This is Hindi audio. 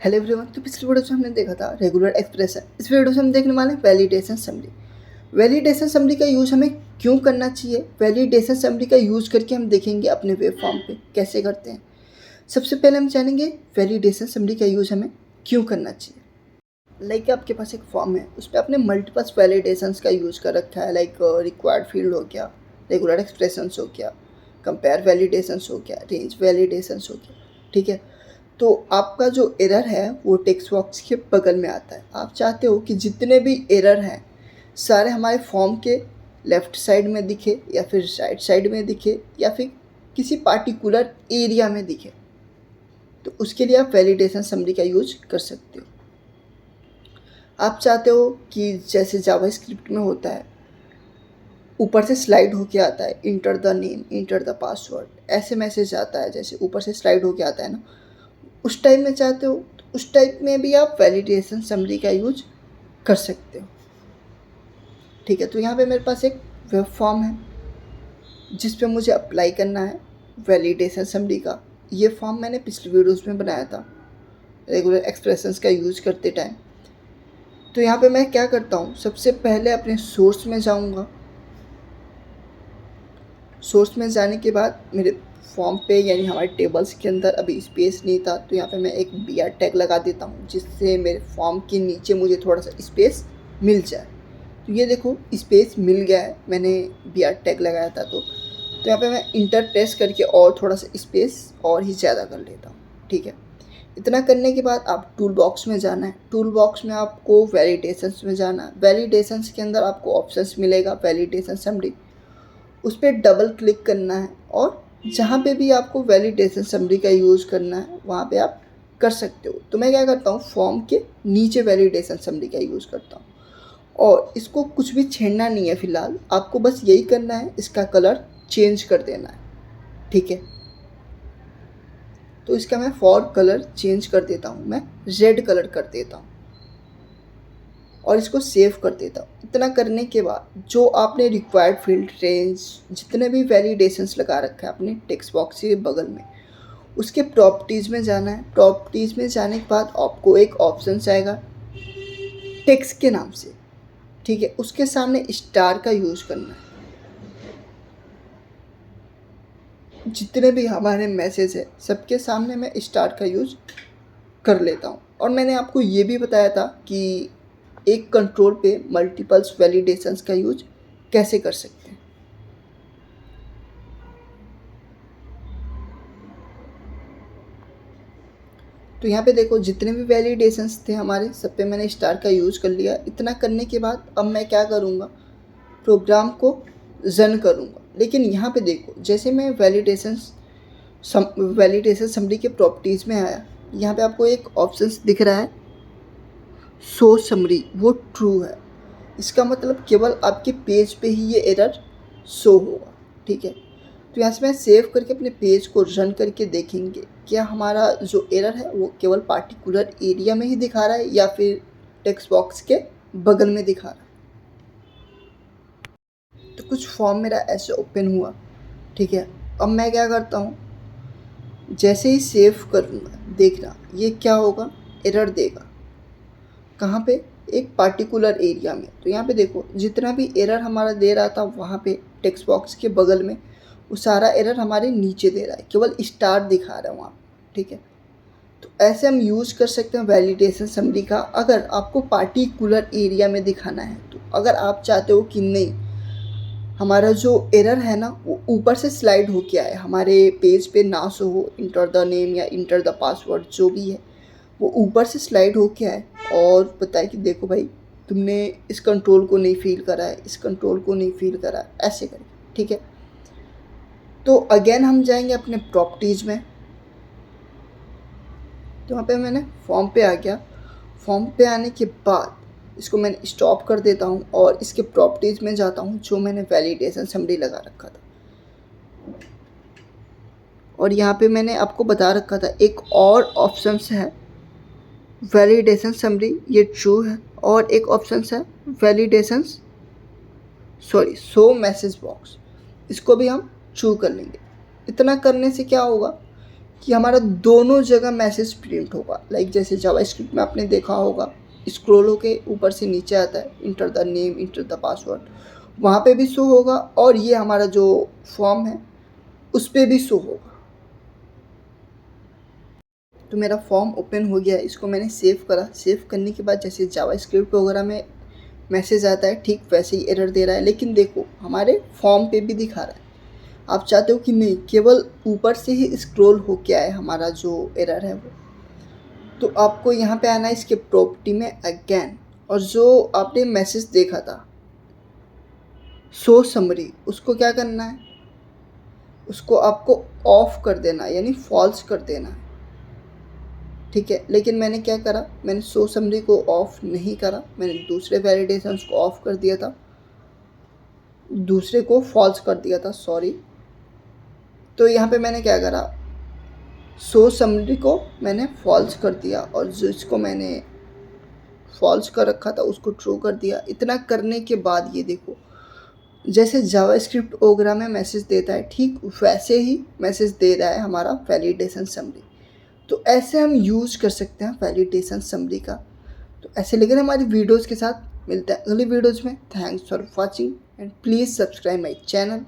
Hello everyone. तो पिछली वीडियो में हमने देखा था रेगुलर एक्सप्रेशन। इस वीडियो से हम देखने वाले हैं वैलिडेशन समरी। वैलिडेशन समरी का यूज़ हमें क्यों करना चाहिए, वैलिडेशन समरी का यूज़ करके हम देखेंगे अपने वेब फॉर्म पे कैसे करते हैं। सबसे पहले हम जानेंगे वैलिडेशन समरी का यूज़ हमें क्यों करना चाहिए। लाइक आपके पास एक फॉर्म है, उस पर आपने मल्टीपल्स वैलिडेशंस का यूज़ कर रखा है। लाइक रिक्वायर्ड फील्ड हो गया, रेगुलर एक्सप्रेशंस हो गया, कंपेयर वैलिडेशंस हो गया, रेंज वैलिडेशंस हो गया। ठीक है, तो आपका जो एरर है वो टेक्स्ट बॉक्स के बगल में आता है। आप चाहते हो कि जितने भी एरर हैं सारे हमारे फॉर्म के लेफ़्ट साइड में दिखे या फिर राइट साइड में दिखे या फिर किसी पार्टिकुलर एरिया में दिखे। तो उसके लिए आप वैलिडेशन समरी का यूज कर सकते हो। आप चाहते हो कि जैसे जावास्क्रिप्ट में होता है, ऊपर से स्लाइड होके आता है enter the name, enter the password, ऐसे मैसेज आता है जैसे ऊपर से स्लाइड होके आता है ना, उस टाइप में चाहते हो तो उस टाइप में भी आप वैलिडेशन समरी का यूज कर सकते हो। ठीक है, तो यहाँ पे मेरे पास एक वेब फॉर्म है जिस पे मुझे अप्लाई करना है वैलिडेशन समरी का। ये फॉर्म मैंने पिछले वीडियोस में बनाया था रेगुलर एक्सप्रेशंस का यूज करते टाइम। तो यहाँ पे मैं क्या करता हूँ, सबसे पहले अपने सोर्स में जाऊँगा। सोर्स में जाने के बाद मेरे फॉर्म पे यानी हमारे टेबल्स के अंदर अभी स्पेस नहीं था, तो यहाँ पे मैं एक BR टैग लगा देता हूँ जिससे मेरे फॉर्म के नीचे मुझे थोड़ा सा स्पेस मिल जाए। तो ये देखो स्पेस मिल गया है, मैंने BR टैग लगाया था। तो यहाँ पे मैं इंटर प्रेस करके और थोड़ा सा स्पेस और ही ज़्यादा कर लेता हूँ। ठीक है, इतना करने के बाद आप टूल बॉक्स में जाना है। टूल बॉक्स में आपको वैलिडेशंस में जाना है। वैलिडेशंस के अंदर आपको ऑप्शंस मिलेगा वैलिडेशन समरी, उस पर डबल क्लिक करना है और जहाँ पे भी आपको वैलिडेशन समरी का यूज़ करना है वहाँ पे आप कर सकते हो। तो मैं क्या करता हूँ, फॉर्म के नीचे वैलिडेशन समरी का यूज़ करता हूँ और इसको कुछ भी छेड़ना नहीं है फ़िलहाल। आपको बस यही करना है, इसका कलर चेंज कर देना है। ठीक है, तो इसका मैं फॉर कलर चेंज कर देता हूँ, मैं रेड कलर कर देता हूँ और इसको सेव कर देता हूँ। इतना करने के बाद जो आपने रिक्वायर्ड फील्ड, रेंज, जितने भी वैलिडेशंस लगा रखा है अपने टेक्स्ट बॉक्स के बगल में, उसके प्रॉपर्टीज़ में जाना है। प्रॉपर्टीज़ में जाने के बाद आपको एक ऑप्शन आएगा टेक्स्ट के नाम से। ठीक है, उसके सामने स्टार का यूज़ करना है। जितने भी हमारे मैसेज है सबके सामने मैं स्टार का यूज़ कर लेता हूँ। और मैंने आपको ये भी बताया था कि एक कंट्रोल पे मल्टीपल्स वैलिडेशंस का यूज कैसे कर सकते हैं। तो यहाँ पे देखो जितने भी वैलिडेशंस थे हमारे सब पे मैंने स्टार का यूज़ कर लिया। इतना करने के बाद अब मैं क्या करूँगा, प्रोग्राम को रन करूँगा। लेकिन यहाँ पे देखो जैसे मैं वैलिडेशन समरी के प्रॉपर्टीज़ में आया, यहाँ पे आपको एक ऑप्शन दिख रहा है शो समरी, वो ट्रू है। इसका मतलब केवल आपके पेज पे ही ये एरर शो होगा। ठीक है, तो यहाँ से मैं सेव करके अपने पेज को रन करके देखेंगे क्या हमारा जो एरर है वो केवल पार्टिकुलर एरिया में ही दिखा रहा है या फिर टेक्स्ट बॉक्स के बगल में दिखा रहा है। तो कुछ फॉर्म मेरा ऐसे ओपन हुआ। ठीक है, अब मैं क्या करता हूँ, जैसे ही सेव करूँगा देखना ये क्या होगा, एरर देगा। कहाँ पे, एक पार्टिकुलर एरिया में। तो यहाँ पे देखो जितना भी एरर हमारा दे रहा था वहाँ पे टेक्स्ट बॉक्स के बगल में, वो सारा एरर हमारे नीचे दे रहा है, केवल स्टार दिखा रहा है वहाँ। ठीक है, तो ऐसे हम यूज़ कर सकते हैं वैलिडेशन समरी का। अगर आपको पार्टिकुलर एरिया में दिखाना है, तो अगर आप चाहते हो कि नहीं हमारा जो एरर है ना वो ऊपर से स्लाइड हो के आए, हमारे पेज पे ना शो हो इंटर द नेम या इंटर द पासवर्ड जो भी है, वो ऊपर से स्लाइड हो के आए और बताए कि देखो भाई तुमने इस कंट्रोल को नहीं फील करा है, इस कंट्रोल को नहीं फील करा है, ऐसे करके। ठीक है, तो अगेन हम जाएंगे अपने प्रॉपर्टीज़ में। तो वहाँ पे मैंने फॉर्म पे आ गया। फॉर्म पे आने के बाद इसको मैंने स्टॉप कर देता हूँ और इसके प्रॉपर्टीज़ में जाता हूँ जो मैंने वैलिडेशन समरी लगा रखा था। और यहाँ पे मैंने आपको बता रखा था एक और ऑप्शन है वैलिडेशन समरी, ये ट्रू है। और एक ऑप्शन है वैलिडेशन शो मैसेज बॉक्स, इसको भी हम ट्रू कर लेंगे। इतना करने से क्या होगा कि हमारा दोनों जगह मैसेज प्रिंट होगा। लाइक जैसे जावास्क्रिप्ट में आपने देखा होगा, स्क्रॉल होके ऊपर से नीचे आता है, enter the name, enter the password, वहाँ पे भी शो होगा, और ये हमारा जो फॉर्म है उस पर भी शो होगा। तो मेरा फॉर्म ओपन हो गया, इसको मैंने सेव करा। सेव करने के बाद जैसे जावास्क्रिप्ट वगैरह में मैसेज आता है, ठीक वैसे ही एरर दे रहा है, लेकिन देखो हमारे फॉर्म पे भी दिखा रहा है। आप चाहते हो कि नहीं केवल ऊपर से ही स्क्रॉल हो के आए हमारा जो एरर है वो, तो आपको यहाँ पे आना है इसके प्रॉपर्टी में अगेन, और जो आपने मैसेज देखा था शो समरी, उसको क्या करना है, उसको आपको ऑफ कर देना है, यानी फॉल्स कर देना है। ठीक है, लेकिन मैंने क्या करा, मैंने शो समरी को ऑफ नहीं करा, मैंने दूसरे वैलिडेशंस को ऑफ कर दिया था, दूसरे को फॉल्स कर दिया था, सॉरी। तो यहाँ पे मैंने क्या करा, शो समरी को मैंने फॉल्स कर दिया, और जिसको मैंने फॉल्स कर रखा था उसको ट्रू कर दिया। इतना करने के बाद ये देखो, जैसे जावास्क्रिप्ट वगैरह में मैसेज देता है, ठीक वैसे ही मैसेज दे रहा है हमारा वैलिडेशन समरी। तो ऐसे हम यूज़ कर सकते हैं वैलिडेशन समरी का। तो ऐसे लेकर हमारी वीडियोज़ के साथ मिलते हैं अगली वीडियोज़ में। Thanks for watching and please subscribe my channel.